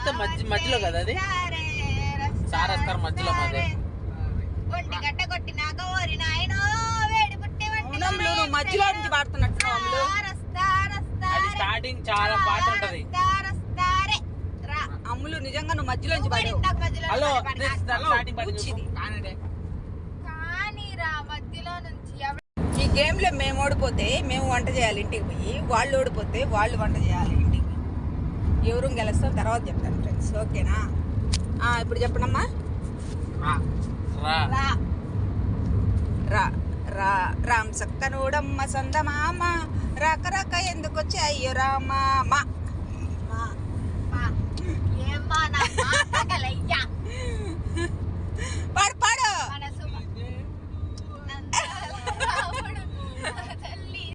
వస్తే మధ్యలో కదా అది సారస్తారు మధ్యలో మాదే ఒంటి గట్ట కొట్టినాక ఓరి నాయనో వేడి పుట్టి నువ్వు మధ్యలో నుంచి పాడుతున్నట్టు అది స్టార్టింగ్ చాలా పాట ఉంటది అమ్ములు నిజంగా నువ్వు మధ్యలో నుంచి పాడావు. హలో కానీ రా మధ్యలో నుంచి ఈ గేమ్ లో మేము ఓడిపోతే మేము వంట చేయాలి ఇంటికి పోయి, వాళ్ళు ఓడిపోతే వాళ్ళు వంట చేయాలి ఇంటికి. ఎవరు గెలుస్తాం తర్వాత చెప్తాను ఫ్రెండ్స్, ఓకేనా? ఇప్పుడు చెప్పండమ్మా. రా రా రామ్ సక్కనోడమ్మ సందమామ రాక రాక ఎందుకు వచ్చి అయ్యో రామా ఏమ్మా నా మాట కలయ్యా